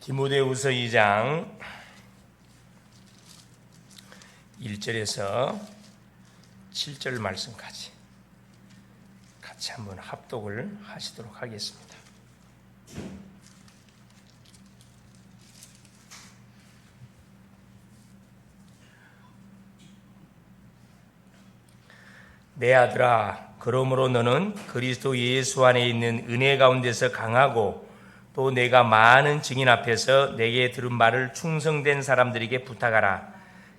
디모데후서 2장 1절에서 7절 말씀까지 같이 한번 합독을 하시도록 하겠습니다. 내 아들아, 그러므로 너는 그리스도 예수 안에 있는 은혜 가운데서 강하고 또 내가 많은 증인 앞에서 내게 들은 말을 충성된 사람들에게 부탁하라.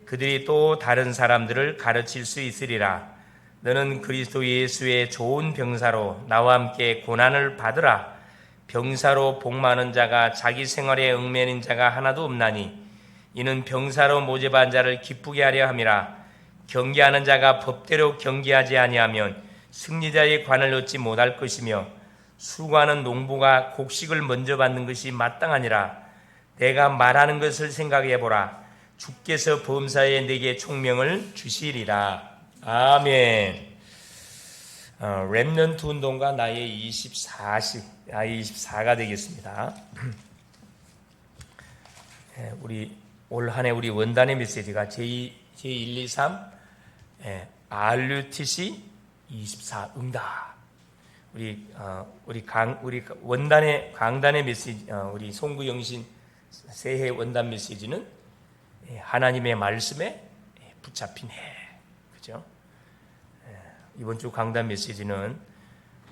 그들이 또 다른 사람들을 가르칠 수 있으리라. 너는 그리스도 예수의 좋은 병사로 나와 함께 고난을 받으라. 병사로 복 많은 자가 자기 생활에 얽매인 자가 하나도 없나니 이는 병사로 모집한 자를 기쁘게 하려 함이라. 경계하는 자가 법대로 경계하지 아니하면 승리자의 관을 얻지 못할 것이며 수고하는 농부가 곡식을 먼저 받는 것이 마땅하니라. 내가 말하는 것을 생각해 보라. 주께서 범사에 내게 총명을 주시리라. 아멘. 렘넌트 운동과 나의 24가 되겠습니다. 우리 올 한 해 우리 원단의 메시지가 제123 RUTC 24 응답. 우리 원단의 강단의 메시지, 우리 송구영신 새해 원단 메시지는 하나님의 말씀에 붙잡힌 해, 그죠? 이번 주 강단 메시지는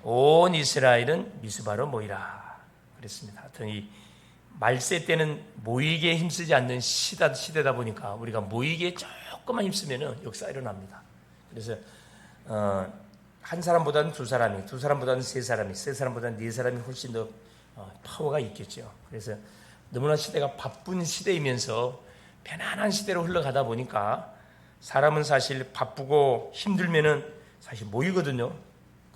온 이스라엘은 미스바로 모이라 그랬습니다. 하여튼 이 말세 때는 모이기에 힘쓰지 않는 시대다 보니까 우리가 모이기에 조금만 힘쓰면은 역사가 일어납니다. 그래서 한 사람보다는 두 사람보다는 세 사람보다는 네 사람이 훨씬 더 파워가 있겠죠. 그래서 너무나 시대가 바쁜 시대이면서 편안한 시대로 흘러가다 보니까 사람은 사실 바쁘고 힘들면은 사실 모이거든요.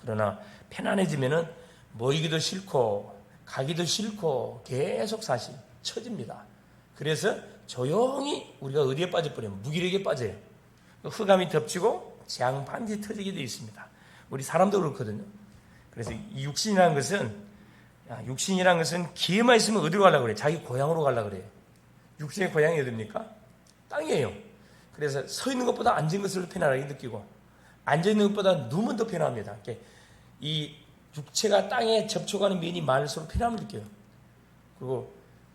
그러나 편안해지면은 모이기도 싫고 가기도 싫고 계속 사실 처집니다. 그래서 조용히 우리가 어디에 빠져버리면 무기력에 빠져요. 흑암이 덮치고 장판지 터지게 되어 있습니다. 우리 사람도 그렇거든요. 그래서 이 육신이라는 것은 기회만 있으면 어디로 가려고 그래요? 자기 고향으로 가려고 그래요. 육신의 고향이 어딥니까? 땅이에요. 그래서 서 있는 것보다 앉은 것을 편안하게 느끼고 앉아있는 것보다 누우면 더 편합니다. 이 육체가 땅에 접촉하는 면이 많을수록 편함을 느껴요. 그리고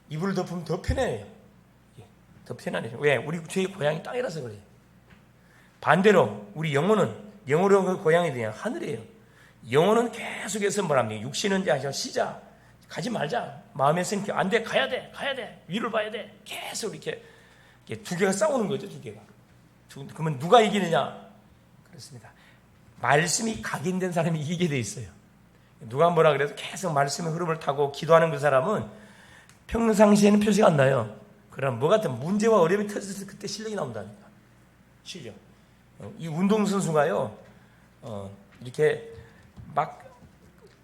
이불을 덮으면 더 편해요. 더 편안해요. 왜? 우리 저희 고향이 땅이라서 그래요. 반대로 우리 영혼은 그 고향이 그냥 하늘이에요. 영혼은 계속해서 뭐랍니까? 육신은 이제 쉬자, 가지 말자. 마음에서는 안 돼, 가야 돼, 위를 봐야 돼. 계속 이렇게 두 개가 싸우는 거죠, 두 개가. 그러면 누가 이기느냐? 그렇습니다. 말씀이 각인된 사람이 이기게 돼 있어요. 누가 뭐라 그래도 계속 말씀의 흐름을 타고 기도하는 그 사람은 평상시에는 표시가 안 나요. 그러나 뭐 같은 문제와 어려움이 터졌을 때 그때 실력이 나온다니까. 실력. 이 운동선수가요, 이렇게 막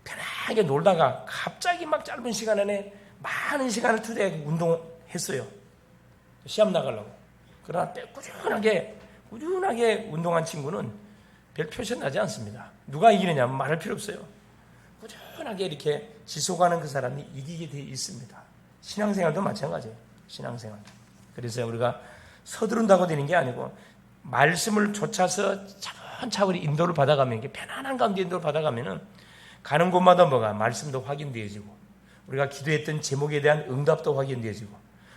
편하게 놀다가 갑자기 막 짧은 시간 안에 많은 시간을 투자해 운동했어요. 시합 나가려고. 그러나 꾸준하게 운동한 친구는 별 표시 나지 않습니다. 누가 이기느냐 말할 필요 없어요. 꾸준하게 이렇게 지속하는 그 사람이 이기게 되어 있습니다. 신앙생활도 마찬가지예요. 신앙생활. 그래서 우리가 서두른다고 되는 게 아니고 말씀을 좇아서 차분차분히 인도를 받아가면, 이게 편안한 가운데 인도를 받아가면은 가는 곳마다 뭐가 말씀도 확인되어지고 우리가 기도했던 제목에 대한 응답도 확인되어지고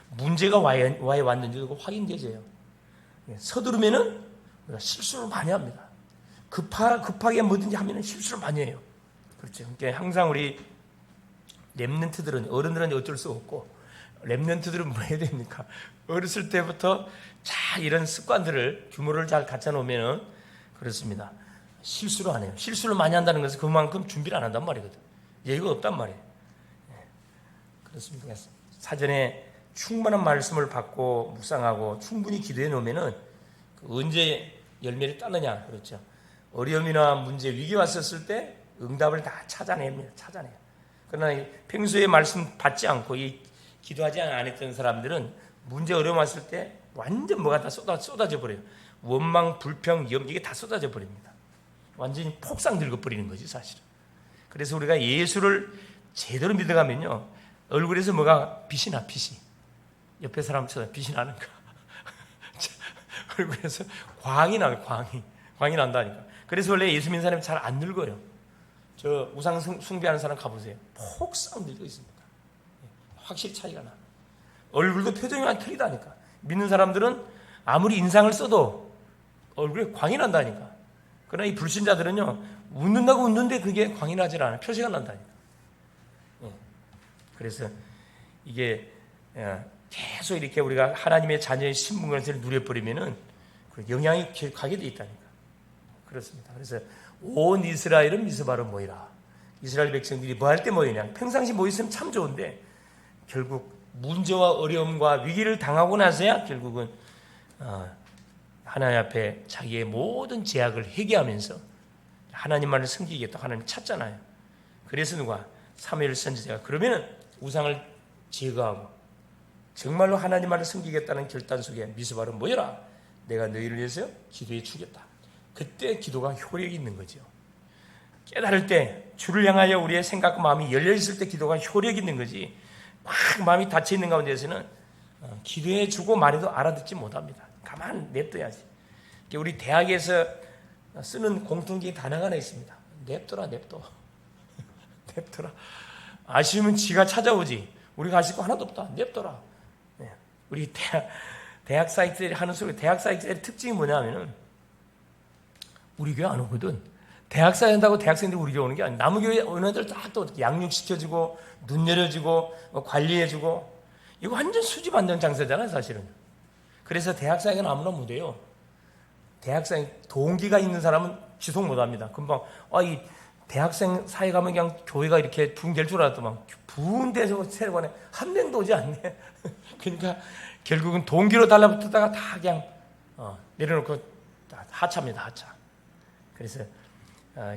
문제가 왜 왔는지도 확인되어져요. 서두르면은 우리가 실수를 많이 합니다. 급하게 뭐든지 하면은 실수를 많이 해요. 그렇죠. 그러니까 항상 우리 렘넌트들은, 어른들은 어쩔 수 없고 렘넌트들은 뭐 해야 됩니까? 어렸을 때부터 잘 이런 습관들을, 규모를 잘 갖춰 놓으면은 그렇습니다. 실수를 안 해요. 실수를 많이 한다는 것은 그만큼 준비를 안 한단 말이거든. 예의가 없단 말이에요. 그렇습니다. 사전에 충분한 말씀을 받고 묵상하고 충분히 기도해 놓으면은 언제 열매를 따느냐, 그렇죠. 어려움이나 문제, 위기 왔었을 때 응답을 다 찾아냅니다. 그러나 평소에 말씀 받지 않고 기도하지 않았던 사람들은 문제, 어려움 왔을 때 완전 뭐가 다 쏟아져 버려요. 원망, 불평, 염, 이게 다 쏟아져 버립니다. 완전히 폭삭 늙어버리는 거지, 사실은. 그래서 우리가 예수를 제대로 믿어가면요, 얼굴에서 뭐가 빛이 나, 빛이. 옆에 사람처럼 빛이 나는 거. 얼굴에서 광이 나요, 광이 난다니까. 그래서 원래 예수 믿는 사람이 잘 안 늙어요. 저 우상 숭배하는 사람 가보세요. 폭삭 늙어 있습니다. 확실히 차이가 나. 얼굴도 표정이 많이 틀리다니까. 믿는 사람들은 아무리 인상을 써도 얼굴에 광이 난다니까. 그러나 이 불신자들은요, 웃는다고 웃는데 그게 광이 나질 않아요. 표시가 난다니까. 그래서 이게 계속 이렇게 우리가 하나님의 자녀의 신분을 누려버리면은 그 영향이 가게 돼 있다니까. 그렇습니다. 그래서 온 이스라엘은 미스바로 모이라. 이스라엘 백성들이 뭐 할 때 모이냐? 평상시 모였으면 참 좋은데 결국 문제와 어려움과 위기를 당하고 나서야 결국은 하나님 앞에 자기의 모든 제약을 회개하면서 하나님만을 섬기겠다 하나님 찾잖아요. 그래서 누가 사무엘 선지자가 그러면은 우상을 제거하고 정말로 하나님만을 섬기겠다는 결단 속에 미스바로 모여라. 내가 너희를 위해서 기도해 주겠다. 그때 기도가 효력이 있는 거죠. 깨달을 때 주를 향하여 우리의 생각과 마음이 열려 있을 때 기도가 효력이 있는 거지. 막 마음이 닫혀 있는 가운데에서는 기도해 주고 말해도 알아듣지 못합니다. 가만 냅둬야지. 우리 대학에서 쓰는 공통적인 단어가 하나 있습니다. 냅둬라. 냅둬라. 아쉬우면 지가 찾아오지. 우리가 아실 거 하나도 없다. 냅둬라. 우리 대학 사이트들이 하는 소리, 대학 사이트의 특징이 뭐냐면은 우리 교회 안 오거든. 대학 사이 한다고 대학생들이 우리 교회 오는 게 아니야. 남의 교회 오는 애들 다 또 양육시켜주고 눈 내려주고 관리해주고 이거 완전 수집 안 되는 장사잖아요, 사실은. 그래서 대학 사이는 아무나 못해요. 대학 사이 동기가 있는 사람은 지속 못합니다. 금방 이 대학생 사이 가면 그냥 교회가 이렇게 붕될 줄 알았더만 부흥돼서 세번에 한 명도 오지 않네. 그러니까 결국은 동기로 달라붙다가 다 그냥 내려놓고 하차입니다. 하차. 그래서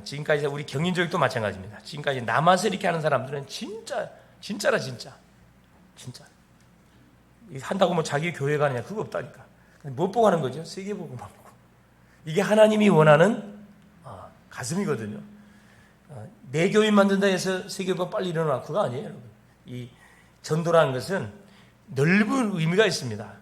지금까지 우리 경인족도 마찬가지입니다. 지금까지 남아서 이렇게 하는 사람들은 진짜라 진짜 한다고 뭐 자기 교회 가느냐 그거 없다니까. 못 보고 하는 거죠. 세계복음만 보고. 이게 하나님이 원하는 가슴이거든요. 내 교회 만든다 해서 세계보다 빨리 일어나 그거 아니에요, 여러분. 이 전도라는 것은 넓은 의미가 있습니다.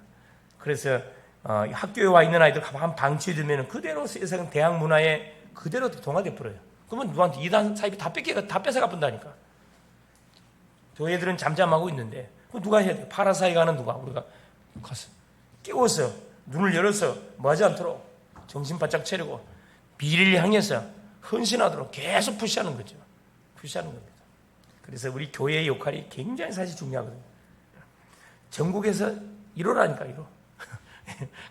그래서 학교에 와 있는 아이들 가만 방치해두면 그대로 세상 대학 문화에 그대로 동화돼 버려요. 그러면 누구한테 이단 사입이 다 뺏어가 본다니까. 교회들은 잠잠하고 있는데 그럼 누가 해야 돼? 파라사이가는 누가? 우리가 가서 깨워서 눈을 열어서 뭐하지 않도록 정신 바짝 차리고 미래를 향해서 헌신하도록 계속 푸시하는 거죠. 푸시하는 겁니다. 그래서 우리 교회의 역할이 굉장히 사실 중요하거든요. 전국에서 1호라니까 1호.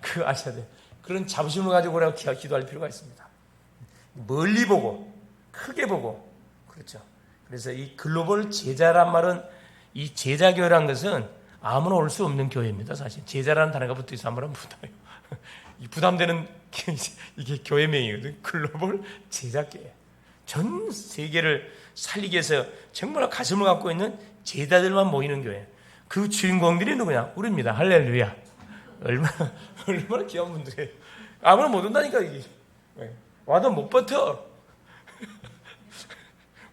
그거 아셔야 돼요. 그런 자부심을 가지고 오라고 기도할 필요가 있습니다. 멀리 보고 크게 보고 그렇죠. 그래서 이 글로벌 제자란 말은 이 제자교회라는 것은 아무나 올 수 없는 교회입니다. 사실 제자라는 단어가 붙어있어 아무나 부담해요. 이 부담되는 이게 교회명이거든. 글로벌 제자교회. 전 세계를 살리기 위해서 정말 가슴을 갖고 있는 제자들만 모이는 교회. 그 주인공들이 누구냐? 우리입니다. 할렐루야. 얼마나 귀한 분들이에요. 아무나 못 온다니까 이게. 와도 못 버텨.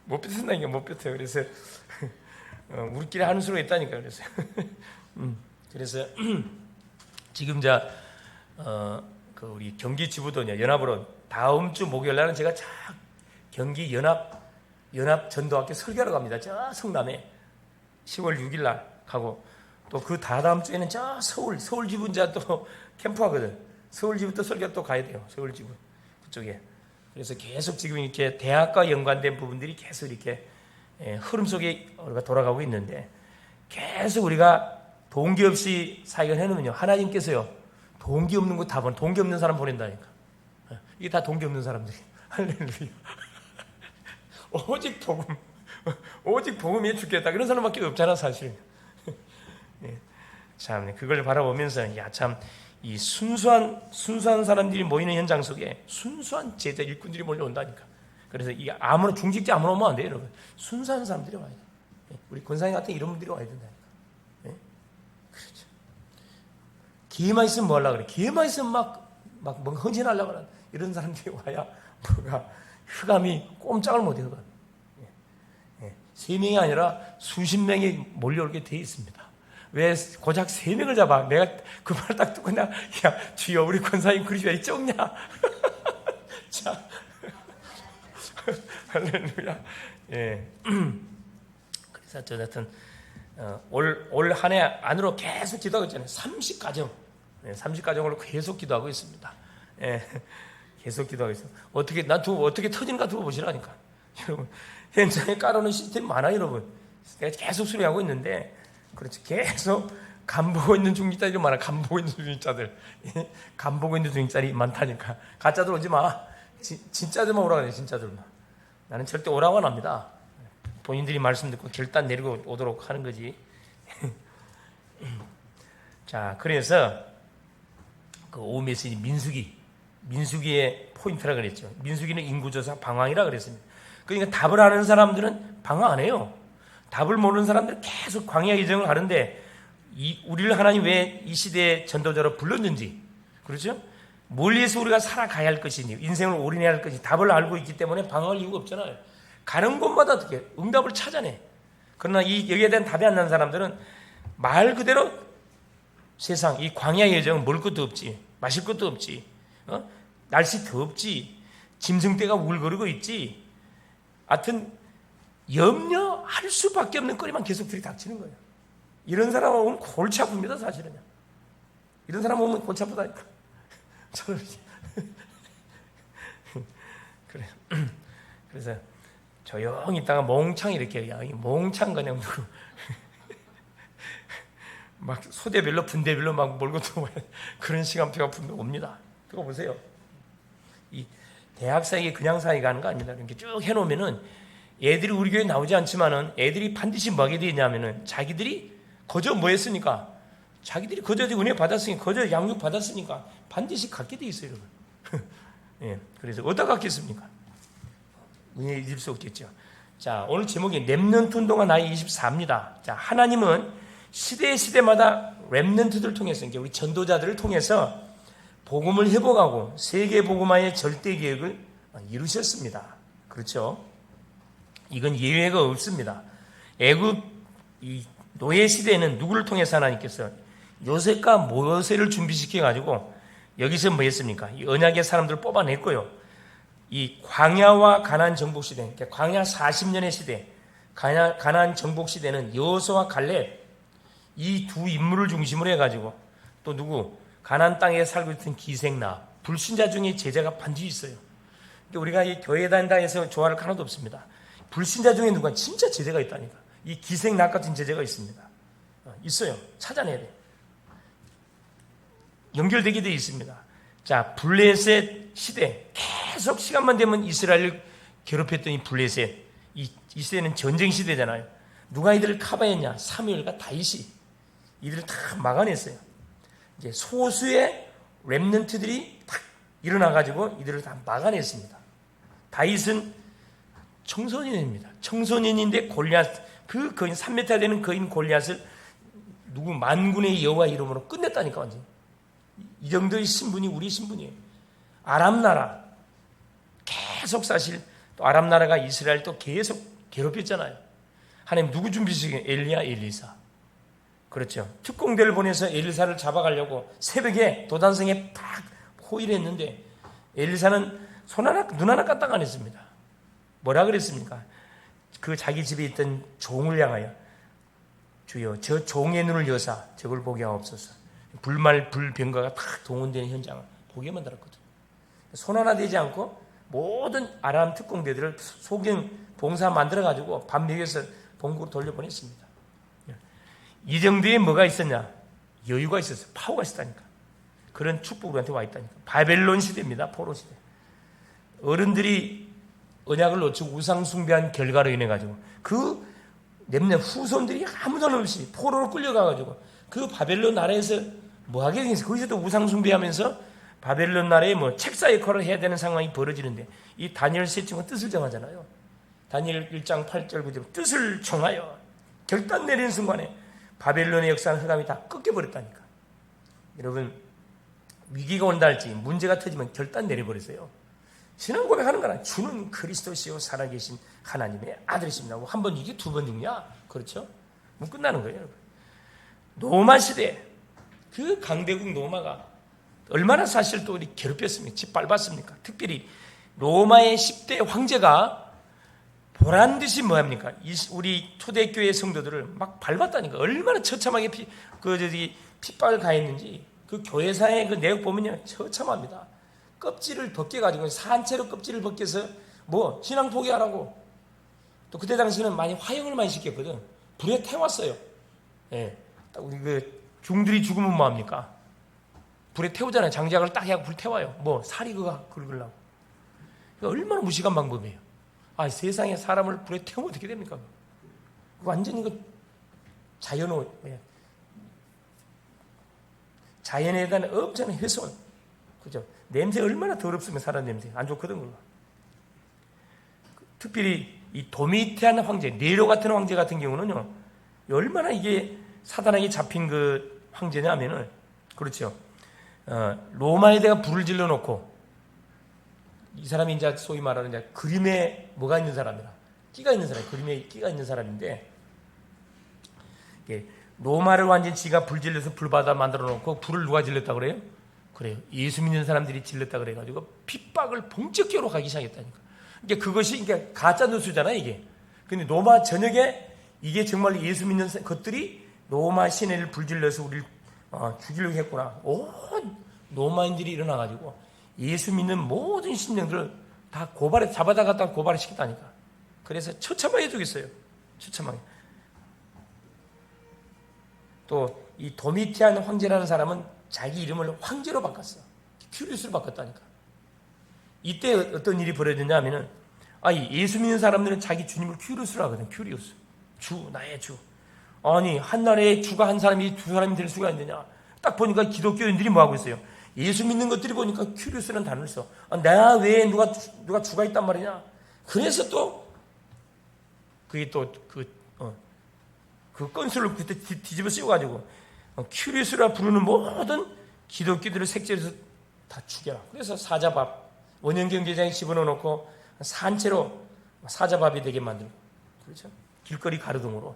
못 버틴다니까 못 버텨. 그래서 우리끼리 하는 수가 있다니까. 그래서 지금 그 우리 경기 지부도냐 연합으로 다음 주 목요일 날은 제가 경기 연합 전도학교 설교하러 갑니다. 저 성남에 10월 6일 날 가고 또 그 다다음 주에는 저 서울 지부 이제 또 캠프하거든. 서울 지부 또 설교 또 가야 돼요. 서울 지부 그쪽에. 그래서 계속 지금 이렇게 대학과 연관된 부분들이 계속 이렇게 흐름 속에 우리가 돌아가고 있는데 계속 우리가 동기 없이 사역을 해놓으면요 하나님께서요 동기 없는 거 다 보내 동기 없는 사람 보낸다니까. 이게 다 동기 없는 사람들이. 할렐루야. 오직 복음이 죽겠다 그런 사람밖에 없잖아 사실. 참 그걸 바라보면서 참 이 순수한 사람들이 모이는 현장 속에 순수한 제자 일꾼들이 몰려온다니까. 그래서 이 아무나 중직자 아무나 오면 안 돼요, 여러분. 순수한 사람들이 와야 돼. 우리 권사님 같은 이런 분들이 와야 된다니까. 그렇죠. 기회만 있으면 뭐 하려고 그래? 기회만 있으면 막 헌신하려고 그래. 이런 사람들이 와야 뭐가 흑암이 꼼짝을 못 해요. 3명이 아니라 수십 명이 몰려오게 되어 있습니다. 왜 고작 3명을 잡아? 내가 그 말 딱 듣고 야 주여 우리 권사님 그릇이 왜 적냐? 자, 할렐루야. 예. 그래서 어쨌든 올 한 해 안으로 계속 기도하고 있잖아요. 30가정, 30가정으로 계속 기도하고 있습니다. 예. 계속 기도하고 있어요. 어떻게 터지는가 두고 보시라니까. 여러분, 현장에 깔아놓은 시스템이 많아요, 여러분. 내가 계속 수리하고 있는데, 그렇지. 계속 간보고 있는 중직자들이 많아. 간보고 있는 중직자들. 간보고 있는 중직자들이 많다니까. 가짜들 오지 마. 진짜들만 오라고 해요, 진짜들만. 나는 절대 오라고 안 합니다. 본인들이 말씀 듣고 결단 내리고 오도록 하는 거지. 자, 그래서 그 오후 메시지 민수기의 포인트라 그랬죠. 민수기는 인구조사 방황이라 그랬습니다. 그러니까 답을 아는 사람들은 방황 안 해요. 답을 모르는 사람들은 계속 광야 여정을 하는데 우리를 하나님 왜 이 시대의 전도자로 불렀는지, 그렇죠? 뭘 위해서 우리가 살아가야 할 것인지, 인생을 올인해야 할 것인지 답을 알고 있기 때문에 방황할 이유가 없잖아요. 가는 곳마다 어떻게 응답을 찾아내. 그러나 여기에 대한 답이 안 나는 사람들은 말 그대로 세상 이 광야 여정은 먹을 것도 없지, 마실 것도 없지, 날씨 덥지, 짐승떼가 울거리고 있지, 하여튼 염려할 수밖에 없는 거리만 계속 들이닥치는 거예요. 이런 사람 오면 골치 아픕니다, 사실은요. 이런 사람 오면 골치 아프다니까. 저는 그래요. 그래서 조용히 있다가 몽창 이렇게 몽창 그냥 막 소대별로 분대별로 막 몰고 들어와요. 그런 시간표가 분명 옵니다. 그거 보세요. 이 대학 사이에 그냥 사이가 하는 거 아닙니다. 이렇게 쭉 해놓으면은 애들이 우리 교회 나오지 않지만은 애들이 반드시 뭐 하게 되냐면은 자기들이 거저 뭐 했으니까, 자기들이 거저 은혜 받았으니까, 거저 양육 받았으니까 반드시 갖게 돼 있어요, 여러분. 예, 그래서 어디다 갖겠습니까? 은혜 잊을 수 없겠죠. 자, 오늘 제목이 렘넌트 운동가 나이 24입니다. 자, 하나님은 시대마다 렘넌트들 통해서, 그러니까 우리 전도자들을 통해서 복음을 회복하고 세계 복음화의 절대 계획을 이루셨습니다. 그렇죠? 이건 예외가 없습니다. 애굽 이 노예 시대에는 누구를 통해서 하나님께서 요셉과 모세를 준비시켜 가지고 여기서 뭐 했습니까? 이 언약의 사람들을 뽑아냈고요. 이 광야와 가나안 정복 시대, 그러니까 광야 40년의 시대, 가나안 정복 시대는 여호수아와 갈렙 이 두 인물을 중심으로 해가지고, 또 누구 가나안 땅에 살고 있던 기생나 불신자 중에 제자가 반드시 있어요. 그러니까 우리가 이 교회 다닌다 해서 좋아할 하나도 없습니다. 불신자 중에 누가 진짜 제자가 있다니까. 이 기생나 같은 제자가 있습니다. 있어요. 찾아내야 돼. 연결되게 되어 있습니다. 자, 블레셋 시대, 계속 시간만 되면 이스라엘을 괴롭혔던 이 블레셋, 이 시대는 전쟁 시대잖아요. 누가 이들을 커버했냐? 사무엘과 다윗이 이들을 다 막아냈어요. 이제 소수의 렘넌트들이 딱 일어나가지고 이들을 다 막아냈습니다. 다윗은 청소년입니다. 청소년인데 골리앗, 그 거인 3m 되는 거인 골리앗을 누구 만군의 여호와 이름으로 끝냈다니까. 완전 이 정도의 신분이 우리 신분이에요. 아람 나라 계속, 사실 또 아람 나라가 이스라엘 또 계속 괴롭혔잖아요. 하나님 누구 준비시켜요? 엘리야, 엘리사. 그렇죠. 특공대를 보내서 엘리사를 잡아가려고 새벽에 도단성에 팍 호위를 했는데 엘리사는 눈 하나 까딱 안 했습니다. 뭐라 그랬습니까? 그 자기 집에 있던 종을 향하여 주여 저 종의 눈을 여사 저걸 보게 하옵소서. 불말 불병가가 탁 동원되는 현장을 보게 만들었거든요. 손 하나 대지 않고 모든 아람 특공대들을 소경 봉사 만들어가지고 밤 먹여서 본국으로 돌려보냈습니다. 이 정도에 뭐가 있었냐? 여유가 있었어요. 파워가 있었다니까. 그런 축복이 우리한테 와 있다니까. 바벨론 시대입니다. 포로 시대. 어른들이 언약을 놓치고 우상 숭배한 결과로 인해 가지고 그 렘넌 후손들이 아무도 없이 포로로 끌려가가지고 그 바벨론 나라에서 뭐 하게 되겠어요? 거기서도 우상 숭배하면서 바벨론 나라에 뭐 책사 역할을 해야 되는 상황이 벌어지는데, 이 다니엘 셋째는 뜻을 정하잖아요. 다니엘 1장 8절 9절 뜻을 정하여 결단 내리는 순간에 바벨론의 역사는 흑암이 다 꺾여버렸다니까. 여러분, 위기가 온다 할지 문제가 터지면 결단 내려버리세요. 신앙 고백하는 거는 주는 그리스도시요 살아계신 하나님의 아들이십니다. 한 번 이게 두 번 죽냐? 그렇죠? 뭐 끝나는 거예요, 여러분. 로마 시대 그 강대국 로마가 얼마나 사실 또 우리 괴롭혔습니까? 짓밟았습니까? 특별히 로마의 10대 황제가 보란 듯이 뭐합니까? 우리 초대교회 성도들을 막 밟았다니까. 얼마나 처참하게 핍박을 가했는지 그 교회사의 그 내용 보면요, 처참합니다. 껍질을 벗겨가지고 산채로 껍질을 벗겨서 뭐 신앙 포기하라고. 또 그때 당시는 많이 화형을 많이 시켰거든. 불에 태웠어요. 예, 딱 우리 그 중들이 죽으면 뭐 합니까? 불에 태우잖아요. 장작을 딱 해서 불 태워요. 뭐 살이 그거 긁으려고. 얼마나 무식한 방법이에요. 아, 세상에 사람을 불에 태우면 어떻게 됩니까? 완전히 그 자연에 대한 엄청난 훼손. 그죠? 냄새 얼마나 더럽으면 사람 냄새 안 좋거든. 그거. 특별히 이 도미티안 황제, 네로 같은 황제 같은 경우는요, 얼마나 이게 사단에게 잡힌 그 황제냐면은, 그렇죠. 로마에다가 불을 질러 놓고, 이 사람이 이제 소위 말하는 이제 그림에 뭐가 있는 사람이라, 끼가 있는 사람, 그림에 끼가 있는 사람인데, 로마를 완전히 지가 불 질러서 불바다 만들어 놓고, 불을 누가 질렀다 그래요? 그래요. 예수 믿는 사람들이 질렀다 그래가지고 핍박을 본격적으로 가기 시작했다니까. 이게 그것이 이게 가짜 뉴스잖아요, 이게. 근데 로마 전역에 이게 정말 예수 믿는 것들이 로마 시내를 불질러서 우리를 죽이려고 했구나. 온 로마인들이 일어나가지고 예수 믿는 모든 신령들을 다 고발해, 잡아다 갖다 고발을 시켰다니까. 그래서 처참하게 죽였어요. 처참하게. 또 이 도미티안 황제라는 사람은 자기 이름을 황제로 바꿨어. 큐리우스로 바꿨다니까. 이때 어떤 일이 벌어졌냐 하면은, 예수 믿는 사람들은 자기 주님을 큐리우스로 하거든. 큐리우스. 주, 나의 주. 아니, 한 나라에 주가 한 사람이 두 사람이 될 수가 있느냐. 딱 보니까 기독교인들이 뭐 하고 있어요? 예수 믿는 것들이 보니까 큐리우스라는 단어를 써. 내가 왜 누가 주가 있단 말이냐. 그래서 또, 그게 또 그 건수를 그때 뒤집어 씌워가지고, 큐리우스라 부르는 모든 기독교들을 색재해서 다 죽여라. 그래서 사자밥, 원형경제장에 집어넣어놓고 산채로 사자밥이 되게 만들고, 그렇죠? 길거리 가로등으로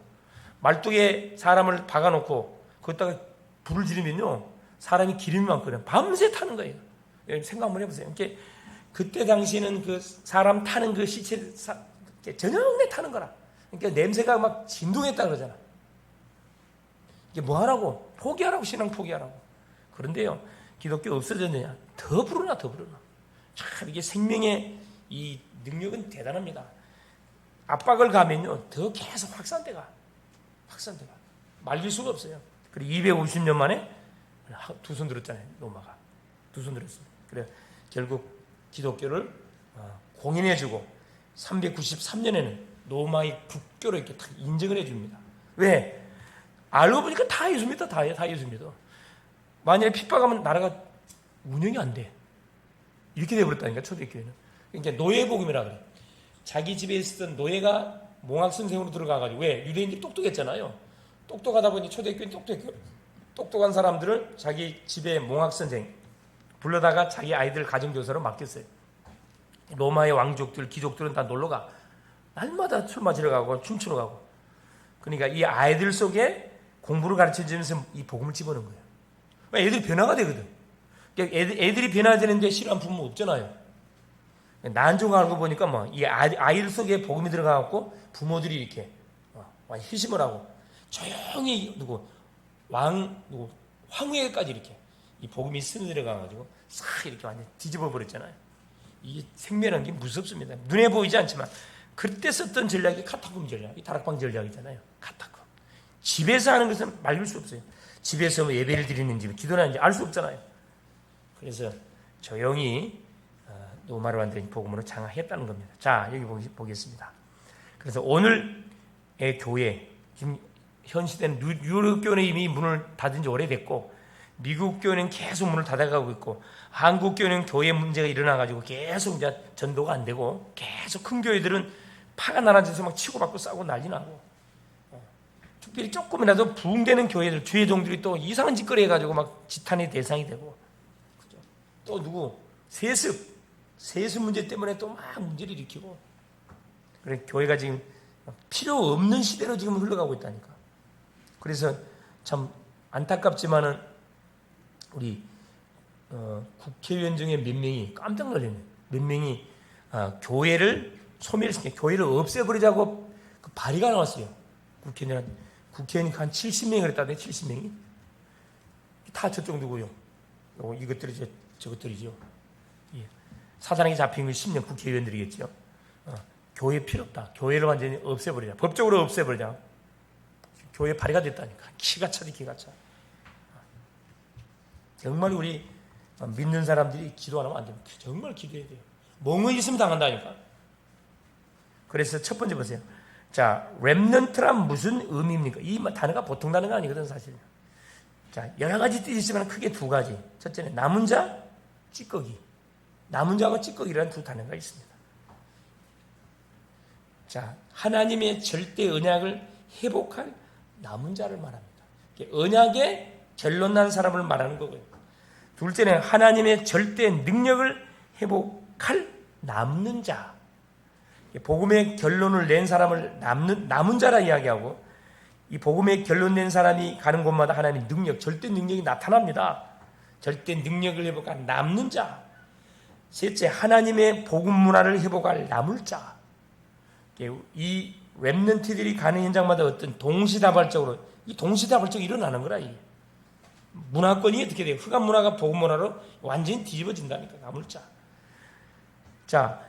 말뚝에 사람을 박아놓고 거기다가 불을 지르면요, 사람이 기름이 많거든요. 밤새 타는 거예요. 생각 한번 해보세요. 그때 당시에는 그 사람 타는 그 시체를 저녁에 타는 거라. 그러니까 냄새가 막 진동했다 그러잖아. 이게 뭐 하라고? 포기하라고, 신앙 포기하라고. 그런데요, 기독교 없어졌느냐? 더 부르나. 참 이게 생명의 이 능력은 대단합니다. 압박을 가면요, 더 계속 확산돼가. 말릴 수가 없어요. 그리고 250년 만에 두 손 들었잖아요, 로마가. 두 손 들었어요. 그래 결국 기독교를 공인해주고 393년에는 로마의 국교로 이렇게 딱 인정을 해줍니다. 왜? 알고 보니까 다 예수 믿어. 다 예수 믿어. 만약에 핍박하면 나라가 운영이 안 돼. 이렇게 돼버렸다니까, 초대교회는. 그러니까 노예복음이라 그래. 자기 집에 있었던 노예가 몽학선생으로 들어가가지고, 왜? 유대인들이 똑똑했잖아요. 똑똑하다 보니 초대교회는 똑똑한 사람들을 자기 집에 몽학선생 불러다가 자기 아이들 가정교사로 맡겼어요. 로마의 왕족들, 귀족들은 다 놀러가. 날마다 술 마시러 가고 춤추러 가고. 그러니까 이 아이들 속에 공부를 가르쳐주면서 이 복음을 집어넣은 거예요. 애들이 변화가 되거든. 애들이 변화가 되는데 싫어하는 부모 없잖아요. 난종하는 거 보니까 이 아이들 속에 복음이 들어가갖고 부모들이 이렇게 희심을 하고 조용히 황후에까지 이렇게 이 복음이 스며들어가가지고 싹 이렇게 완전 뒤집어 버렸잖아요. 이게 생명이라는 게 무섭습니다. 눈에 보이지 않지만 그때 썼던 전략이 카타콤 전략, 이 다락방 전략이잖아요. 카타콤. 집에서 하는 것은 말릴 수 없어요. 집에서 예배를 드리는지 기도를 하는지 알 수 없잖아요. 그래서 조용히 로마로 완전히 복음으로 장악했다는 겁니다. 자, 여기 보겠습니다. 그래서 오늘의 교회, 지금 현 시대는 유럽 교회는 이미 문을 닫은 지 오래됐고, 미국 교회는 계속 문을 닫아가고 있고, 한국 교회는 교회 문제가 일어나가지고 계속 이제 전도가 안 되고, 계속 큰 교회들은 파가 나눠져서 막 치고받고 싸우고 난리 나고, 특별히 조금이라도 부흥되는 교회들, 주회종들이 또 이상한 짓거리 해가지고 막 지탄의 대상이 되고, 그죠? 또 누구? 세습. 세수 문제 때문에 또 막 문제를 일으키고, 그래 교회가 지금 필요 없는 시대로 지금 흘러가고 있다니까. 그래서 참 안타깝지만은 우리 국회의원 중에 몇 명이 깜짝 놀랐네. 몇 명이 교회를 소멸시켜, 교회를 없애버리자고 그 발의가 나왔어요. 국회의원이 한 70명이 그랬다네. 70명이 다 저쪽 누구요? 이것들이 저것들이죠. 예. 사단에게 잡힌 건 10년 국회의원들이겠죠. 교회 필요 없다. 교회를 완전히 없애버리자. 법적으로 없애버리자. 교회 발의가 됐다니까. 기가 차지 기가 차. 정말 우리 믿는 사람들이 기도 안 하면 안 됩니다. 정말 기도해야 돼요. 멍을 있으면 당한다니까. 그래서 첫 번째 보세요. 자, 렘넌트란 무슨 의미입니까? 이 단어가 보통 단어가 아니거든 사실. 자, 여러 가지 뜻이 있지만 크게 두 가지. 첫째는 남은 자, 찌꺼기. 남은 자와 찌꺼기라는 두 단어가 있습니다. 자, 하나님의 절대 언약을 회복할 남은 자를 말합니다. 언약에 결론 난 사람을 말하는 거고요. 둘째는 하나님의 절대 능력을 회복할 남는 자. 복음의 결론을 낸 사람을 남은 자라 이야기하고, 이 복음의 결론 낸 사람이 가는 곳마다 하나님의 능력, 절대 능력이 나타납니다. 절대 능력을 회복할 남는 자. 셋째, 하나님의 복음 문화를 회복할 남을 자. 이 렘넌트들이 가는 현장마다 어떤 동시다발적으로, 이 동시다발적으로 일어나는 거라. 이 문화권이 어떻게 돼요? 흑암 문화가 복음 문화로 완전히 뒤집어진다니까. 남을 자. 자,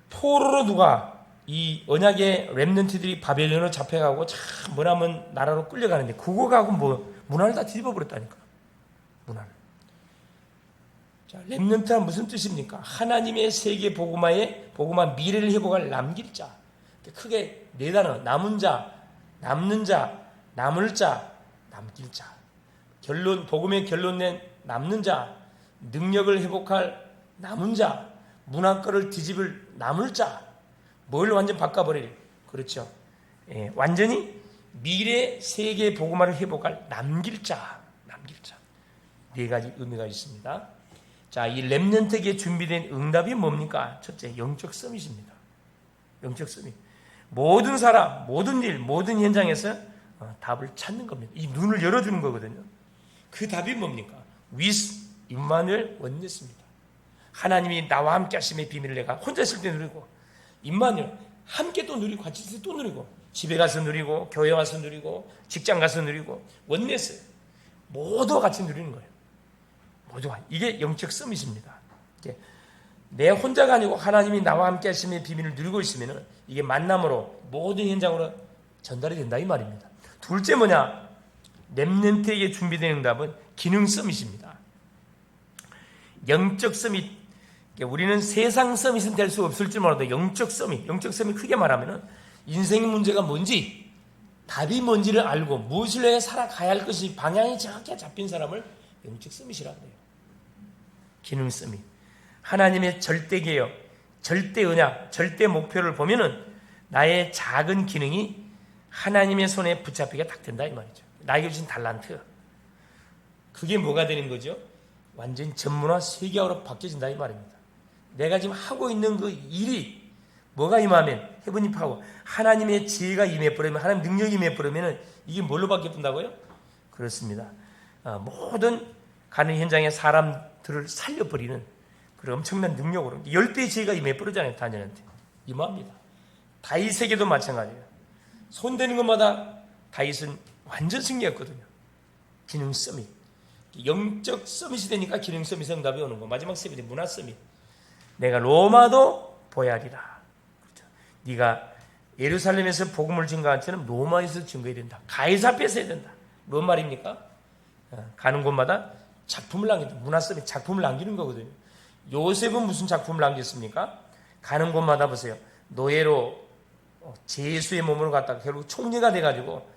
포로로 누가 이 언약의 렘넌트들이 바벨론으로 잡혀가고 참 머나먼 나라로 끌려가는데, 그거 가고 뭐 문화를 다 뒤집어버렸다니까. 문화를. 자, 렘넌트란 무슨 뜻입니까? 하나님의 세계 복음화 미래를 회복할 남길 자. 크게 네 단어: 남은 자, 남는 자, 남을 자, 남길 자. 복음의 결론 낸 남는 자, 능력을 회복할 남은 자, 문화권을 뒤집을 남을 자. 뭘 완전 바꿔버릴? 그렇죠. 예, 완전히 미래 세계 복음화를 회복할 남길 자. 네 가지 의미가 있습니다. 자, 이 렘넌트에게 준비된 응답이 뭡니까? 첫째, 영적 서밋입니다. 영적 서밋. 모든 사람, 모든 일, 모든 현장에서 답을 찾는 겁니다. 이 눈을 열어주는 거거든요. 그 답이 뭡니까? with 임마누엘 원네스입니다. 하나님이 나와 함께 하심의 비밀을 내가 혼자 있을 때 누리고, 임마누엘 함께 또 누리고, 같이 있을 때 또 누리고, 집에 가서 누리고, 교회 와서 누리고, 직장 가서 누리고, 원네스 모두와 같이 누리는 거예요. 모두와. 이게 영적 서밋입니다. 내 혼자가 아니고 하나님이 나와 함께 하심의 비밀을 누리고 있으면 이게 만남으로 모든 현장으로 전달이 된다 이 말입니다. 둘째 뭐냐? 렘넌트에게 준비된 응답은 기능 서밋입니다. 영적 서밋. 우리는 세상 서밋은 될 수 없을지 몰라도 영적 서밋 크게 말하면 인생의 문제가 뭔지, 답이 뭔지를 알고 무엇을 해 살아가야 할 것이 방향이 정확히 잡힌 사람을 영적 서밋이라고 해요. 기능 서밋. 하나님의 절대 개혁, 절대 언약, 절대 목표를 보면은 나의 작은 기능이 하나님의 손에 붙잡히게 딱 된다 이 말이죠. 나에게 주신 달란트. 그게 뭐가 되는 거죠? 완전히 전문화 세계화로 바뀌어진다 이 말입니다. 내가 지금 하고 있는 그 일이 뭐가 임하면, 해븐이 파워, 하나님의 지혜가 임해버리면, 하나님 능력이 임해버리면 이게 뭘로 바뀌어진다고요? 그렇습니다. 모든 가는 현장에 사람들을 살려버리는 그런 엄청난 능력으로 10배의 지혜가 임해버리잖아요. 다니엘한테 임합니다. 다윗에게도 마찬가지예요. 손대는 것마다 다윗은 완전 승리했거든요. 기능 서밋. 영적 서밋이 되니까 기능 서밋 응답이 오는 거. 마지막 서밋이 문화 서밋. 내가 로마도 보야리라. 그렇죠. 네가 예루살렘에서 복음을 증거한 채는 로마에서 증거해야 된다. 가이사 앞에서 해야 된다. 뭔 말입니까? 가는 곳마다 작품을 남긴다. 문화 서밋 작품을 남기는 거거든요. 요셉은 무슨 작품을 남겼습니까? 가는 곳마다 보세요. 노예로 제수의 몸으로 갔다가 결국 총리가 돼가지고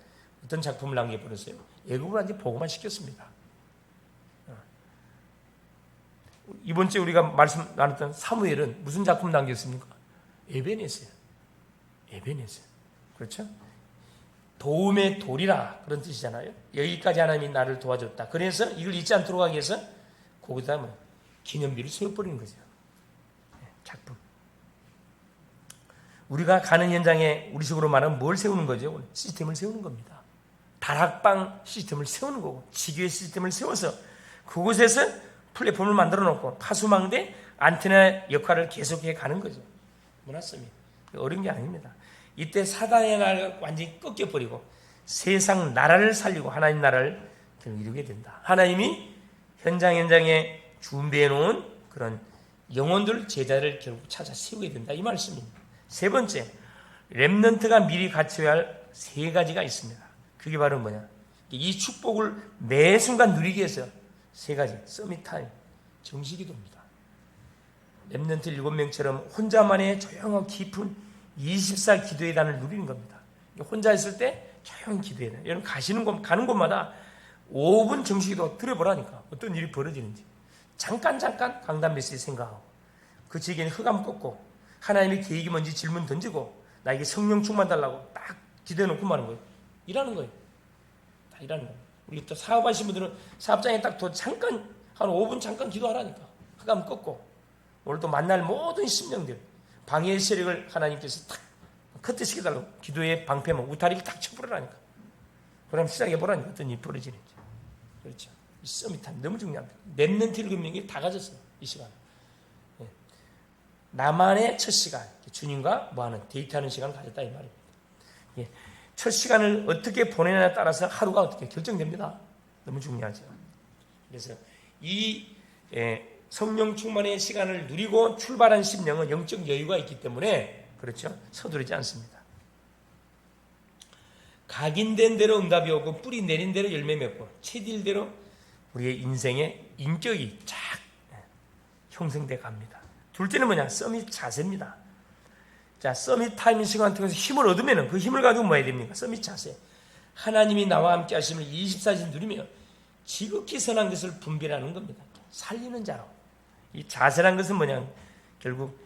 어떤 작품을 남겨버렸어요? 애국을 완전히 복음화 시켰습니다. 이번 주에 우리가 말씀 나눴던 사무엘은 무슨 작품 남겼습니까? 에베네스요. 그렇죠? 도움의 돌이라 그런 뜻이잖아요. 여기까지 하나님이 나를 도와줬다. 그래서 이걸 잊지 않도록 하기 위해서 거기다 기념비를 세워버리는 거죠. 작품. 우리가 가는 현장에 우리 식으로 말하면 뭘 세우는 거죠? 시스템을 세우는 겁니다. 다락방 시스템을 세우는 거고, 지교회 시스템을 세워서 그곳에서 플랫폼을 만들어 놓고 파수망대 안테나 역할을 계속해 가는 거죠. 문화섬이 어려운 게 아닙니다. 이때 사단의 나라를 완전히 꺾여버리고 세상 나라를 살리고 하나님 나라를 이루게 된다. 하나님이 현장에 준비해 놓은 그런 영혼들, 제자를 결국 찾아 세우게 된다. 이 말씀입니다. 세 번째, 렘넌트가 미리 갖춰야 할 세 가지가 있습니다. 그게 바로 뭐냐? 이 축복을 매 순간 누리기 위해서 세 가지. 서밋타임, 정시기도입니다. 렘넌트 7명처럼 혼자만의 조용하고 깊은 24 기도의 단을 누리는 겁니다. 혼자 있을 때 조용히 기도해야 돼요. 여러분 가는 곳마다 5분 정시기도 들어보라니까. 어떤 일이 벌어지는지. 잠깐 강단 메시지 생각하고 그 지역에는 흑암 꺾고 하나님의 계획이 뭔지 질문 던지고 나에게 성령 충만 달라고 딱 기도해놓고 마는 거예요. 일하는 거예요. 다 일하는 거예요. 우리 또 사업하신 분들은 사업장에 딱 잠깐 한 5분 잠깐 기도하라니까. 흑암 꺾고 오늘 또 만날 모든 심령들 방해의 세력을 하나님께서 탁 커트시켜달라고 기도의 방패만 우타리를 탁 쳐버리라니까. 그럼 시작해보라니까 어떤 일이 벌어지는지. 그렇죠. 이 서밋타임 너무 중요합니다. 렘넌트 7명이 다 가졌어요. 이 시간. 예. 나만의 첫 시간, 주님과 뭐하는 데이트하는 시간을 가졌다 이 말입니다. 예. 첫 시간을 어떻게 보내냐에 따라서 하루가 어떻게 결정됩니다. 너무 중요하죠. 그래서 이 성령 충만의 시간을 누리고 출발한 심령은 영적 여유가 있기 때문에 그렇죠. 서두르지 않습니다. 각인된 대로 응답이 오고 뿌리 내린 대로 열매 맺고 채딜 대로 우리의 인생의 인격이 쫙 형성돼 갑니다. 둘째는 뭐냐? 서밋 자세입니다. 자, 서밋 타이밍 시간 통해서 힘을 얻으면 그 힘을 가지고 뭐 해야 됩니까? 서밋 자세. 하나님이 나와 함께 하심을 24시간 누리며 지극히 선한 것을 분별하는 겁니다. 살리는 자로. 이 자세란 것은 뭐냐? 결국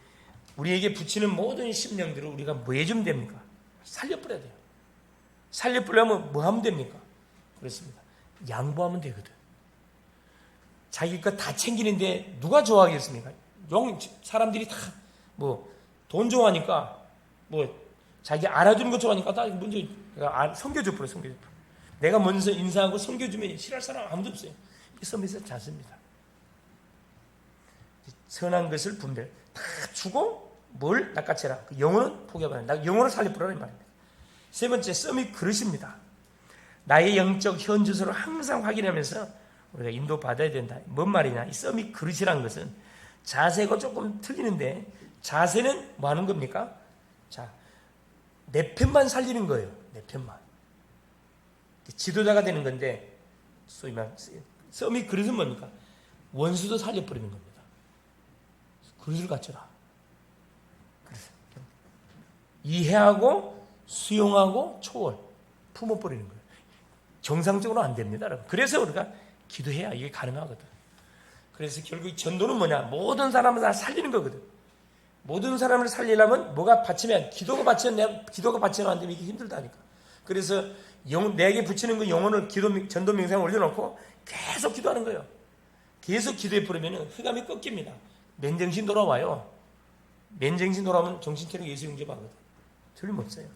우리에게 붙이는 모든 심령들을 우리가 뭐 해주면 됩니까? 살려버려야 돼요. 살려버리려면 뭐 하면 됩니까? 그렇습니다. 양보하면 되거든. 자기 것 다 챙기는데 누가 좋아하겠습니까? 사람들이 다 돈 좋아하니까 자기 알아주는 거 좋아하니까 다 먼저 섬겨줘. 내가 먼저 인사하고 섬겨주면 싫어할 사람 아무도 없어요. 이 서밋의 자세입니다. 선한 것을 분별 다 주고 뭘 낚아채라. 영혼은 포기해봐야 나 영혼을 살려버리라는 말입니다. 세 번째, 서밋 그릇입니다. 나의 영적 현주소를 항상 확인하면서 우리가 인도받아야 된다. 뭔 말이냐? 이 서밋 그릇이라는 것은 자세가 조금 틀리는데 자세는 뭐 하는 겁니까? 자, 내 편만 살리는 거예요. 내 편만. 지도자가 되는 건데 소위 말 서밋 그릇은 뭡니까? 원수도 살려버리는 겁니다. 그릇을 갖춰라. 이해하고 수용하고 초월 품어버리는 거예요. 정상적으로 안 됩니다, 여러분. 그래서 우리가 기도해야 이게 가능하거든. 그래서 결국 전도는 뭐냐? 모든 사람을 다 살리는 거거든. 모든 사람을 살리려면 뭐가 받치면 기도가 받치면 안 되면 이게 힘들다니까. 그래서 내게 붙이는 그 영혼을 전도 명상에 올려놓고 계속 기도하는 거예요. 계속 기도해 버리면 흑암이 꺾입니다. 맨정신 돌아와요. 맨정신 돌아오면 정신체력 예수 영접하거든. 틀림없어요.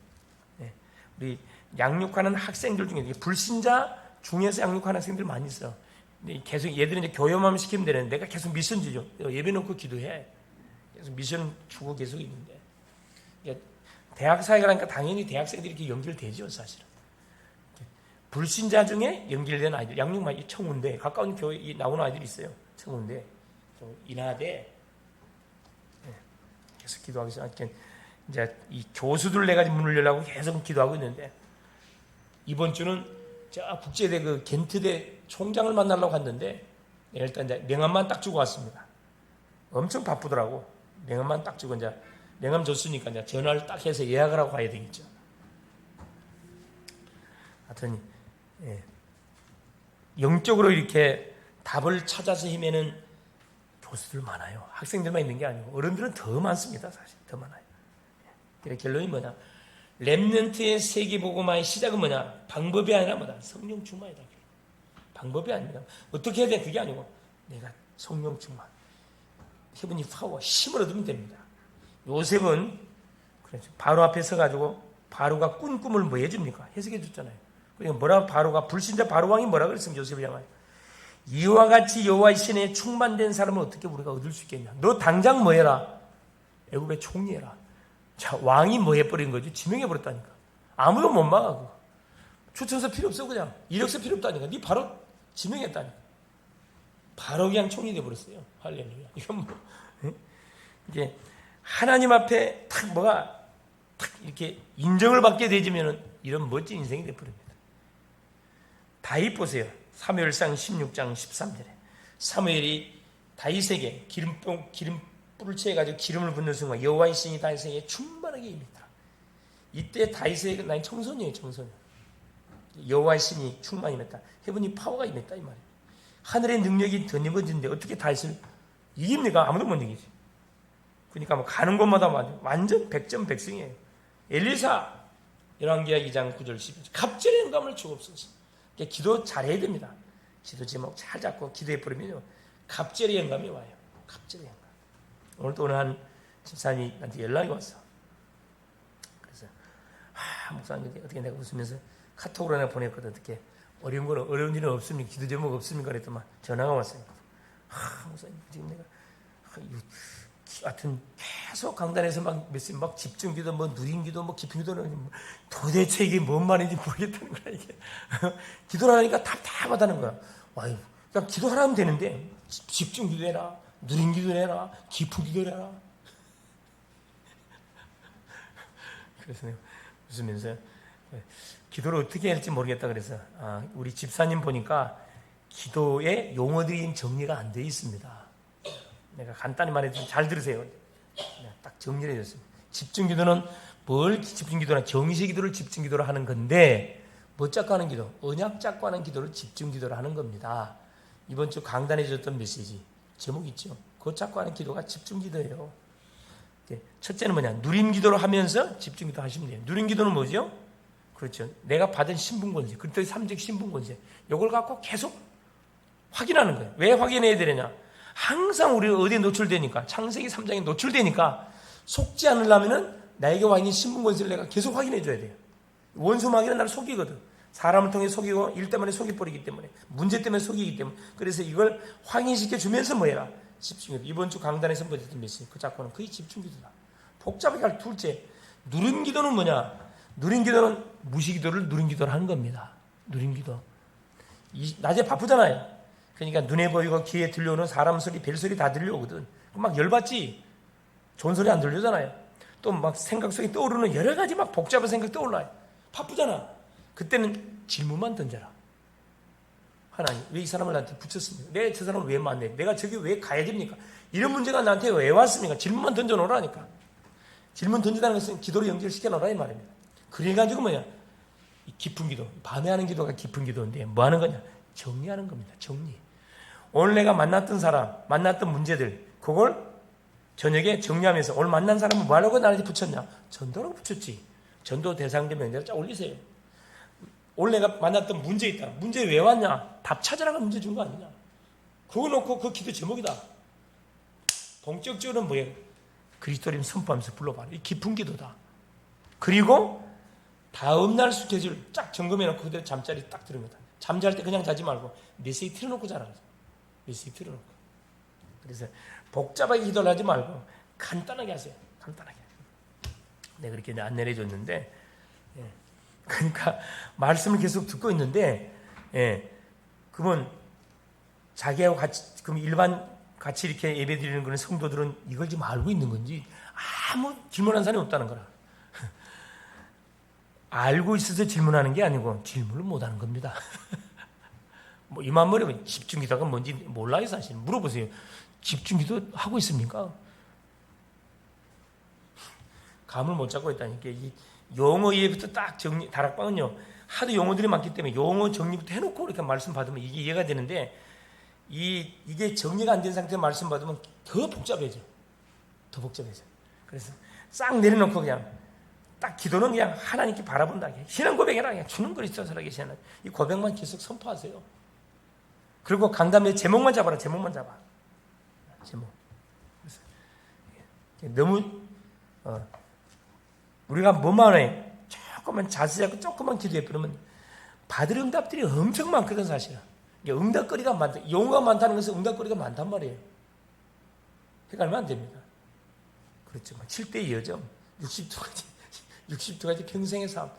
네. 우리 양육하는 학생들 중에 불신자 중에서 양육하는 학생들 많이 있어. 계속 얘들은 이제 교회만 시키면 되는데 내가 계속 미션 주죠. 예배 놓고 기도해. 계속 미션 주고 계속 있는데. 대학 사회가니까 당연히 대학생들이 이렇게 연결되죠, 사실은. 불신자 중에 연결된 아이들, 양육만 청운대 가까운 교회 나오는 아이들이 있어요. 청운대, 인하대. 계속 기도하기 시작하니까 이제 이 교수들 내가 문을 열라고 계속 기도하고 있는데 이번 주는 저 국제대 그 겐트대 총장을 만나려고 갔는데 일단 이제 명함만 딱 주고 왔습니다. 엄청 바쁘더라고. 명함만 딱 주고 이제 명함 줬으니까 이제 전화를 딱 해서 예약을 하고 가야 되겠죠. 하여튼 영적으로 이렇게 답을 찾아서 헤매는 교수들 많아요. 학생들만 있는 게 아니고 어른들은 더 많습니다. 사실 더 많아요. 결론이 뭐냐? 렘넌트의 세계복음화의 시작은 뭐냐? 방법이 아니라 뭐다? 성령 충만이다. 방법이 아닙니다. 어떻게 해야 돼? 그게 아니고 내가 성령 충만. 헤븐리 파워, 힘을 얻으면 됩니다. 요셉은 그렇죠. 바로 앞에 서가지고 바로가 꾼 꿈을 뭐 해줍니까? 해석해 줬잖아요. 그러니까 뭐라 바로가 불신자 바로 왕이 뭐라 그랬습니까? 요셉을 향하여 이와 같이 여호와의 신에 충만된 사람을 어떻게 우리가 얻을 수 있겠냐? 너 당장 뭐 해라? 애굽의 총리해라. 자, 왕이 뭐 해버린 거지? 지명해 버렸다니까. 아무도 못 막아. 추천서 필요 없어. 그냥 이력서 필요 없다니까. 네 바로 지명했다니까. 바로 그냥 총리 돼버렸어요. 할렐루야. 이건 뭐 이제 하나님 앞에 탁 뭐가 탁 이렇게 인정을 받게 되지면은 이런 멋진 인생이 돼버립니다. 다윗 보세요. 사무엘상 16장 13절에 사무엘이 다윗에게 기름불을 채워가지고 기름을 붓는 순간 여호와의 신이 다윗에게 충만하게 임했다. 이때 다윗에게 난 청소년이에요. 청소년. 여호와의 신이 충만히 임했다. 헤븐리 파워가 임했다 이 말이에요. 하늘의 능력이 덧입어진데 어떻게 다윗을 이깁니까? 아무도 못 이기지. 그러니까 뭐 가는 곳마다 완전 100점 100승이에요. 엘리사 열왕기하 2장 9절 11절 갑절의 영감을 주옵소서. 기도 잘해야 됩니다. 기도 제목 잘 잡고 기도해 버리면 갑절의 영감이 와요. 갑절의 영감. 오늘도 어느 한 집사님한테 연락이 왔어. 그래서 목사님 어떻게 내가 웃으면서 카톡으로 내가 보냈거든. 어떻게 어려운 일은 없습니까? 기도 제목 없습니까? 그랬더만 전화가 왔어요. 목사님 지금 내가 하여튼 계속 강단에서 막 집중기도 뭐 누린기도 뭐 깊은기도는 도대체 이게 뭔 말인지 모르겠다는 거야 이게. 기도를 하니까 답답하다는 거야. 아유, 그냥 기도하라면 되는데 집중기도 해라, 누린기도 해라, 깊은기도 해라. 그래서 내가 웃으면서 기도를 어떻게 할지 모르겠다 그래서 우리 집사님 보니까 기도의 용어들이 정리가 안 돼 있습니다. 내가 간단히 말해서 잘 들으세요. 딱 정리를 해줬습니다. 집중기도는 뭘 집중기도나 정시기도를 집중기도로 하는 건데 뭐 잡고 하는 기도? 언약 잡고 하는 기도를 집중기도로 하는 겁니다. 이번 주 강단에 줬던 메시지 제목 있죠? 그거 잡고 하는 기도가 집중기도예요. 첫째는 뭐냐? 누림기도로 하면서 집중기도 하시면 돼요. 누림기도는 뭐죠? 그렇죠. 내가 받은 신분권세, 그때 삼직 신분권세 이걸 갖고 계속 확인하는 거예요. 왜 확인해야 되느냐? 항상 우리는 어디에 노출되니까 창세기 3장에 노출되니까 속지 않으려면은 나에게 와 있는 신분권세를 내가 계속 확인해 줘야 돼요. 원수 마귀는 나를 속이거든. 사람을 통해 속이고 일 때문에 속여버리기 때문에 문제 때문에 속이기 때문에 그래서 이걸 확인시켜 주면서 뭐해라? 집중기도. 이번 주 강단에서 보여줬던 메시지 그 작고는 거의 집중기도다. 복잡하게 할 둘째 누림기도는 뭐냐? 누림기도는 무시기도를 누림기도를 하는 겁니다. 누림기도. 낮에 바쁘잖아요. 그러니까 눈에 보이고 귀에 들려오는 사람 소리, 벨소리 다 들려오거든. 막 열받지? 좋은 소리 안 들려오잖아요. 또 막 생각 속에 떠오르는 여러 가지 막 복잡한 생각 떠올라요. 바쁘잖아. 그때는 질문만 던져라. 하나님, 왜 이 사람을 나한테 붙였습니까? 내가 저 사람을 왜 만나요? 내가 저기 왜 가야 됩니까? 이런 문제가 나한테 왜 왔습니까? 질문만 던져놓으라니까. 질문 던지다는 것은 기도로 연결시켜 놓으라 이 말입니다. 그래가지고 뭐냐? 깊은 기도, 밤에 하는 기도가 깊은 기도인데 뭐 하는 거냐? 정리하는 겁니다. 정리. 오늘 내가 만났던 사람, 만났던 문제들 그걸 저녁에 정리하면서 오늘 만난 사람은 뭐 하려고 나한테 붙였냐? 전도라고 붙였지. 전도 대상자 명단을 쫙 올리세요. 오늘 내가 만났던 문제 있다. 문제 왜 왔냐? 답 찾으라고 문제 준 거 아니냐? 그거 놓고 그 기도 제목이다. 본격적으로는 뭐예요? 그리스도님 선포하면서 불러봐라. 이 깊은 기도다. 그리고 다음날 스케줄 쫙 점검해놓고 그대로 잠자리 딱 들으면 잠잘 때 그냥 자지 말고 메시지 틀어놓고 자라. 메시지 틀어놓고. 그래서 복잡하게 기도를 하지 말고 간단하게 하세요. 간단하게. 내가 그렇게 안내를 해줬는데 그러니까 말씀을 계속 듣고 있는데 그러면 자기하고 같이 그럼 일반 같이 이렇게 예배 드리는 그런 성도들은 이걸 지금 알고 있는 건지 아무 질문한 사람이 없다는 거라. 알고 있어서 질문하는 게 아니고 질문을 못하는 겁니다. 뭐 이만 말하면 집중기도가 뭔지 몰라요 사실. 물어보세요. 집중기도 하고 있습니까? 감을 못 잡고 있다니까. 이 용어 이해부터 딱 정리. 다락방은요 하도 용어들이 많기 때문에 용어 정리부터 해놓고 이렇게 말씀 받으면 이게 이해가 되는데 이게 정리가 안 된 상태에 말씀 받으면 더 복잡해져. 더 복잡해져. 그래서 싹 내려놓고 그냥 딱 기도는 그냥 하나님께 바라본다. 신앙 고백해라. 그냥 주는 그리스도 살아계신 하나님. 이 고백만 계속 선포하세요. 그리고 강단의 제목만 잡아라. 제목만 잡아. 제목. 너무 우리가 뭐만 해 조금만 자세 잡고 조금만 기도해 보면 받을 응답들이 엄청 많거든 사실은. 응답거리가 많다. 용어가 많다는 것은 응답거리가 많단 말이에요. 헷갈리면 안 됩니다. 그렇죠. 7대 2점, 62가지 평생의 삶.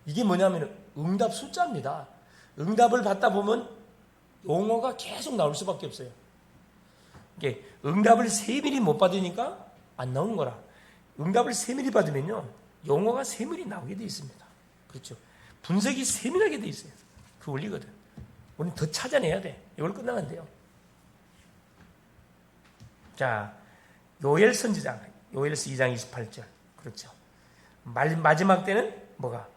이게 뭐냐면 응답 숫자입니다. 응답을 받다 보면 용어가 계속 나올 수밖에 없어요. 이게 응답을 세밀히 못 받으니까 안 나오는 거라. 응답을 세밀히 받으면요, 용어가 세밀히 나오게 돼 있습니다. 그렇죠. 분석이 세밀하게 돼 있어요. 그 원리거든. 우리는 더 찾아내야 돼. 이걸 끝나면 안 돼요. 자, 요엘 선지자, 요엘서 2장 28절. 그렇죠. 마지막 때는 뭐가?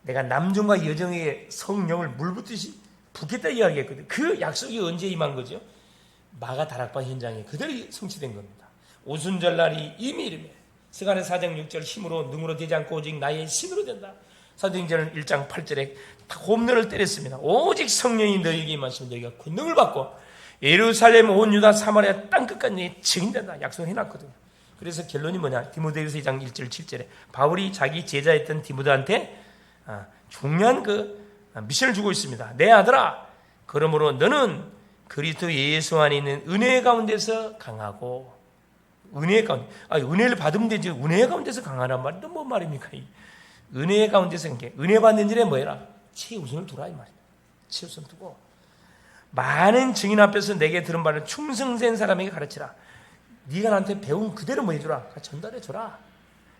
내가 남종과 여종의 성령을 물붓듯이 붓겠다 이야기했거든. 그 약속이 언제 임한 거죠? 마가 다락방 현장에 그대로 성취된 겁니다. 오순절날이 이미 이르매 스가랴 4장 6절 힘으로 능으로 되지 않고 오직 나의 신으로 된다. 사도행전 1장 8절에 홈런을 때렸습니다. 오직 성령이 너희에게 임하시면 너희가 권능을 받고 예루살렘 온 유다 사마리아 땅끝까지 증인된다. 약속해놨거든요. 그래서 결론이 뭐냐? 디모데후서 2장 1절 7절에 바울이 자기 제자였던 디모데한테 중요한 그 미션을 주고 있습니다. 내 아들아, 그러므로 너는 그리스도 예수 안에 있는 은혜 가운데서 강하고, 은혜 가운데, 은혜를 받으면 되지, 은혜 가운데서 강하란 말이 또 뭔 말입니까? 은혜 가운데서, 은혜 받는 일에 뭐해라? 최우선을 두라, 이 말입니다. 최우선 두고, 많은 증인 앞에서 내게 들은 바를 충성된 사람에게 가르치라. 네가 나한테 배운 그대로 뭐 해주라? 전달해줘라.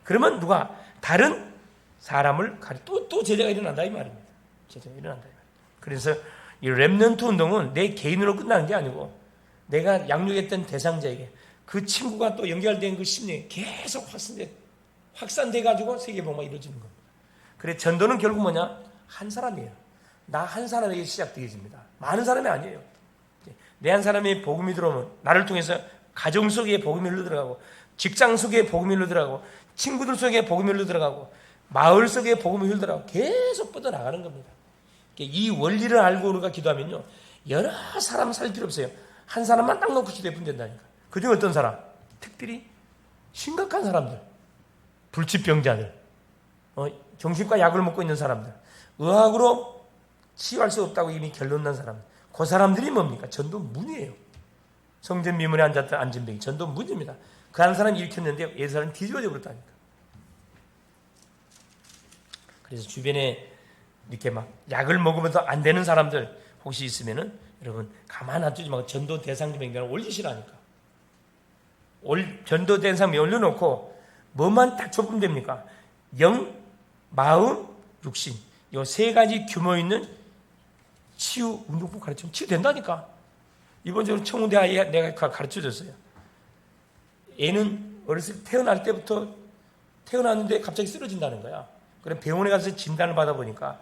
그러면 누가? 다른 사람을 또 제자가 일어난다, 이 말입니다. 제자가 일어난다, 이 말입니다. 그래서 이 렘넌트 운동은 내 개인으로 끝나는 게 아니고 내가 양육했던 대상자에게 그 친구가 또 연결된 그 심리에 계속 확산돼 가지고 세계복음이 이루어지는 겁니다. 그래 전도는 결국 뭐냐? 한 사람이에요. 나 한 사람에게 시작되어집니다. 많은 사람이 아니에요. 내 한 사람이 복음이 들어오면 나를 통해서 가정 속에 복음이 흘러들어가고, 직장 속에 복음이 흘러들어가고, 친구들 속에 복음이 흘러들어가고, 마을 속에 복음이 흘러들어가고 계속 뻗어나가는 겁니다. 이 원리를 알고 우리가 기도하면요, 여러 사람 살 필요 없어요. 한 사람만 딱 놓고 기도해보면 된다니까. 그중에 어떤 사람? 특별히 심각한 사람들, 불치병자들, 정신과 약을 먹고 있는 사람들, 의학으로 치유할 수 없다고 이미 결론 난 사람들, 그 사람들이 뭡니까? 전도문이에요. 성전미문에 앉았던 안진뱅이, 전도문입니다. 그 한 사람이 일으켰는데 예수사람이 뒤집어져 버렸다니까. 그래서 주변에 이렇게 막 약을 먹으면서 안 되는 사람들 혹시 있으면은 여러분 가만 놔두지 말고 전도 대상자 명단을 올리시라니까. 전도 대상 명단 올려놓고 뭐만 딱 좁으면 됩니까? 영, 마음, 육신, 이 세 가지 규모 있는 치유 운동법 가르치면 치유된다니까. 이번 주로 청운대 아이에 내가 가르쳐줬어요. 얘는 어렸을 때 태어날 때부터 태어났는데 갑자기 쓰러진다는 거야. 그럼 병원에 가서 진단을 받아보니까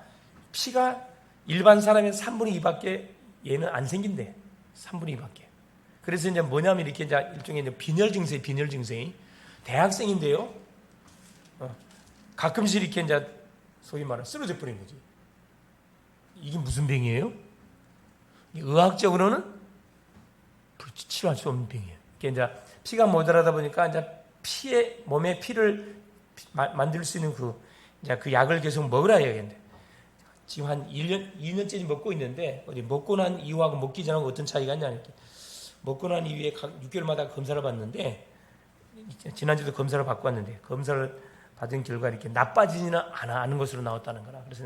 피가 일반 사람의 3분의 2밖에 얘는 안 생긴대. 3분의 2밖에. 그래서 이제 뭐냐면 이렇게 이제 일종의 이제 빈혈 증세이 대학생인데요. 가끔씩 이렇게 이제 소위 말해 쓰러져 버린 거지. 이게 무슨 병이에요? 의학적으로는 치료할 수 없는 병이에요. 이게 이제 피가 모자라다 보니까 이제 몸에 피를 만들 수 있는 그 약을 계속 먹으라 해야겠는데. 지금 한 2년째 먹고 있는데, 어디 먹고 난 이후하고 먹기 전하고 어떤 차이가 있냐, 이렇게. 먹고 난 이후에 각 6개월마다 검사를 받는데, 지난주도 검사를 받고 왔는데, 검사를 받은 결과 이렇게 나빠지지는 않은 것으로 나왔다는 거라. 그래서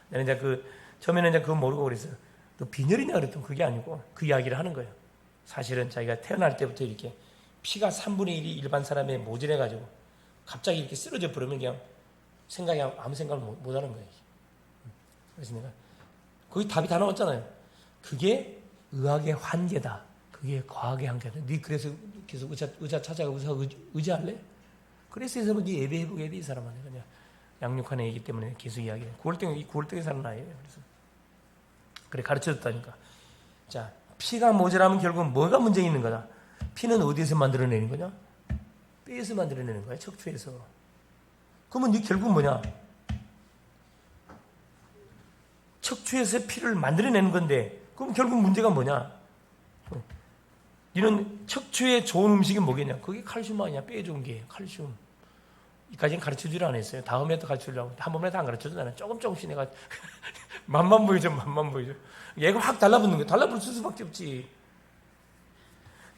나는 이제 처음에는 이제 그거 모르고 그래서, 너 빈혈이냐 그랬더니 그게 아니고 그 이야기를 하는 거예요. 사실은 자기가 태어날 때부터 이렇게 피가 3분의 1이 일반 사람에 모자라가지고 갑자기 이렇게 쓰러져 버리면 그냥 생각이 아무 생각을 못 하는 거예요. 그래서 내가 거기 답이 다 나왔잖아요. 그게 의학의 한계다. 그게 과학의 한계다. 네 그래서 계속 의사 찾아가고 의지할래? 그래서 네 예배해보게 돼, 이 사람은. 그냥 양육한 애이기 때문에 계속 이야기해. 9월등에 사는 나이에요. 그래서 그래 가르쳐줬다니까. 자, 피가 모자라면 결국 뭐가 문제 있는 거다? 피는 어디에서 만들어내는 거냐? 뼈에서 만들어내는 거야, 척추에서. 그러면 네 결국 뭐냐? 척추에서 피를 만들어내는 건데, 그럼 결국 문제가 뭐냐? 이런 척추에 좋은 음식이 뭐겠냐? 그게 칼슘 아니야? 뼈에 좋은 게 칼슘. 이까지는 가르쳐주질 않았어요. 다음에도 가르쳐주려고. 한 번에도 안 가르쳐주잖아요. 조금씩 내가 맛만 보이죠. 얘가 확 달라붙는 거야. 달라붙을 수밖에 없지.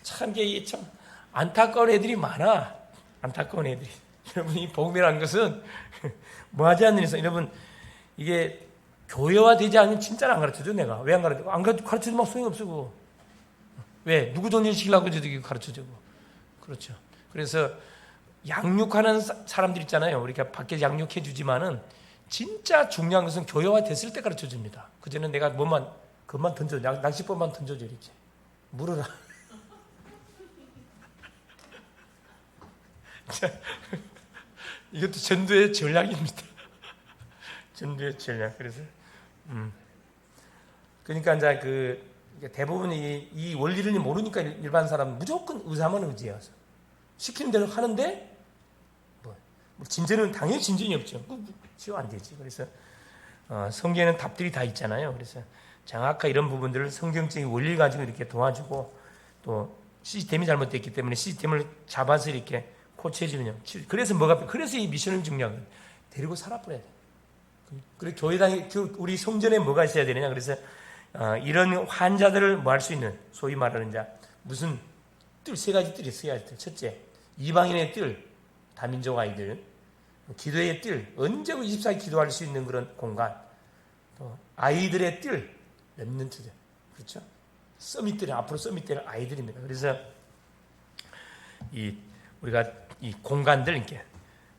참 이게 참 안타까운 애들이 많아. 안타까운 애들이. 여러분, 이 복음이라는 것은 뭐 하지 않는 이상, 여러분, 이게 교회화되지 않으면 진짜로 안 가르쳐줘. 내가 왜 안 가르쳐? 안 가르쳐주면 소용이 없어. 그거. 왜? 누구 정신시키려고 저기 가르쳐주고. 그렇죠. 그래서 양육하는 사람들 있잖아요. 우리가 밖에 양육해 주지만은 진짜 중요한 것은 교회화 됐을 때 가르쳐 줍니다. 그전에 내가 그것만 던져, 낚시법만 던져줘, 이렇게. 물어라. 이것도 전도의 전략입니다. 전도의 전략. 그래서, 그러니까 이제 대부분 이 원리를 모르니까 일반 사람은 무조건 의사만 의지해서 시키는 대로 하는데, 진전은 당연히 진전이 없죠. 치유 안 되지. 그래서 성경에는 답들이 다 있잖아요. 그래서 정확한 이런 부분들을 성경적인 원리를 가지고 이렇게 도와주고, 또 시스템이 잘못됐기 때문에 시스템을 잡아서 이렇게 코치해주면요. 그래서 이 미션을 중요한 거예요. 데리고 살아버려야 돼. 그리고 교회당에 우리 성전에 뭐가 있어야 되느냐? 그래서 이런 환자들을 뭐 할 수 있는, 소위 말하는 무슨 세 가지 뜰이 있어야 돼. 첫째, 이방인의 뜰, 다민족 아이들, 기도의 뜰, 언제고 24시 기도할 수 있는 그런 공간, 또 아이들의 뜰, 렘넌트들, 그렇죠? 서밋들, 앞으로 서밋될 아이들입니다. 그래서 우리가 이 공간들 이렇게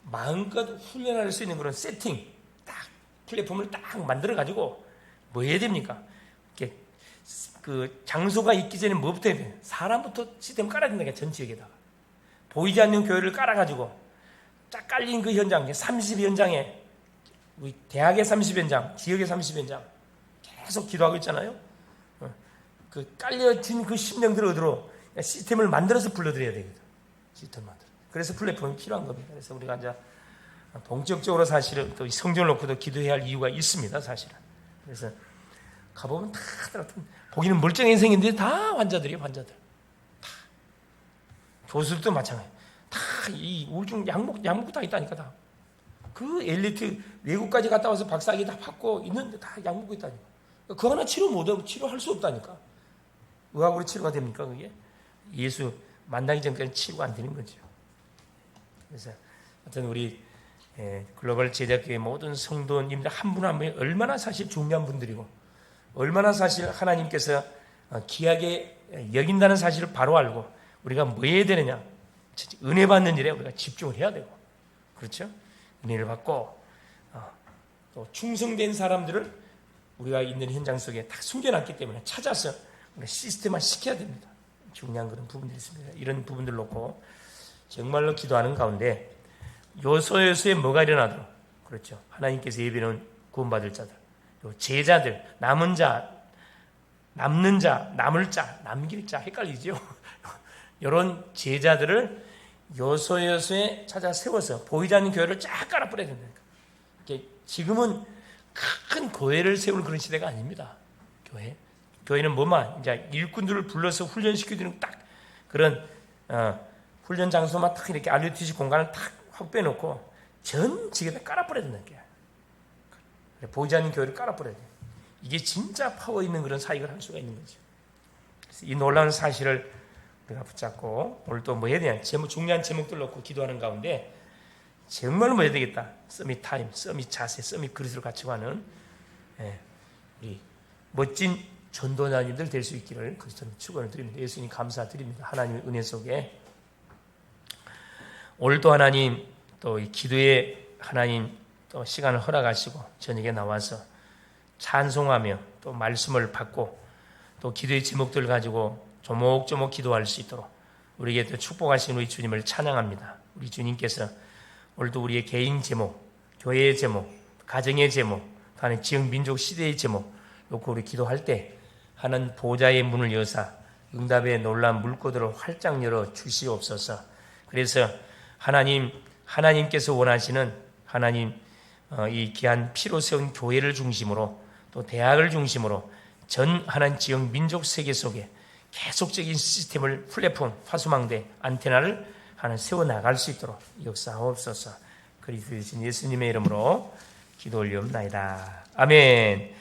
마음껏 훈련할 수 있는 그런 세팅, 딱 플랫폼을 딱 만들어 가지고 뭐 해야 됩니까? 이렇게 그 장소가 있기 전에 뭐부터 해야 돼? 사람부터 시스템 깔아야 된다. 전 지역에다가 보이지 않는 교회를 깔아가지고 쫙 깔린 그 현장, 30현장에 우리 대학의 30현장, 지역의 30현장 계속 기도하고 있잖아요. 그 깔려진 그 심령들을 얻으러 시스템을 만들어서 불러드려야 되거든. 시스템 만들어. 그래서 플랫폼이 필요한 겁니다. 그래서 우리가 이제 본격적으로 사실은 또 성전을 놓고도 기도해야 할 이유가 있습니다. 사실은. 그래서 가보면 다들 보기는 멀쩡한 인생인데 다 환자들이에요. 환자들. 다. 교수들도 마찬가지. 다 이 우울증 약먹고 다 있다니까. 다. 그 엘리트 외국까지 갔다 와서 박사학위 다 받고 있는데 다 약 먹고 있다니까. 그거 하나 치료하고 치료할 수 없다니까. 의학으로 치료가 됩니까 그게? 예수 만나기 전까지 치료가 안 되는 거죠. 그래서 하여튼 우리 글로벌 제자교회 모든 성도님들 한 분 한 분이 얼마나 사실 중요한 분들이고, 얼마나 사실 하나님께서 귀하게 여긴다는 사실을 바로 알고 우리가 뭐 해야 되느냐? 은혜 받는 일에 우리가 집중을 해야 되고, 그렇죠? 은혜를 받고 또 충성된 사람들을 우리가 있는 현장 속에 다 숨겨놨기 때문에 찾아서 시스템화 시켜야 됩니다. 중요한 그런 부분들이 있습니다. 이런 부분들 놓고 정말로 기도하는 가운데 요소요소에 뭐가 일어나도록, 그렇죠? 하나님께서 예비는 구원받을 자들, 제자들, 남은 자, 남는 자, 남을 자, 남길 자 헷갈리죠? 이런 제자들을 요소요소에 찾아 세워서 보이지 않는 교회를 쫙 깔아 뿌려야 된다니까. 지금은 큰 교회를 세우는 그런 시대가 아닙니다. 교회는 뭐만 이제 일꾼들을 불러서 훈련시켜주는 딱 그런 훈련 장소만 딱 이렇게 RUTC 공간을 딱 확 빼놓고 전 지역에다 깔아 뿌려야 된다니까. 보이지 않는 교회를 깔아 뿌려야 돼. 이게 진짜 파워 있는 그런 사역을 할 수가 있는 거죠. 그래서 이 놀라운 사실을 우리가 붙잡고 오늘 또 뭐 해야 되냐, 중요한 제목들 놓고 기도하는 가운데 정말 뭐 해야 되겠다. 서밋 타임, 서밋 자세, 서밋 그릇을 갖추고 하는 우리 멋진 전도자님들 될 수 있기를 그리스도님 축원을 드립니다. 예수님 감사드립니다. 하나님의 은혜 속에 오늘도 하나님 또 이 기도에 하나님 또 시간을 허락하시고 저녁에 나와서 찬송하며 또 말씀을 받고 또 기도의 제목들을 가지고 조목조목 기도할 수 있도록 우리에게 또 축복하신 우리 주님을 찬양합니다. 우리 주님께서 오늘도 우리의 개인 제목, 교회의 제목, 가정의 제목, 하나님 지역 민족 시대의 제목 놓고 우리 기도할 때 하나님 보좌의 문을 여사 응답의 놀라운 물꼬들을 활짝 열어 주시옵소서. 그래서 하나님께서 원하시는 하나님 이 귀한 피로 세운 교회를 중심으로 또 대학을 중심으로 전 하나님 지역 민족 세계 속에 계속적인 시스템을 플랫폼, 파수망대, 안테나를 하나 세워나갈 수 있도록 역사하옵소서. 그리스도이신 예수님의 이름으로 기도 올리옵나이다. 아멘.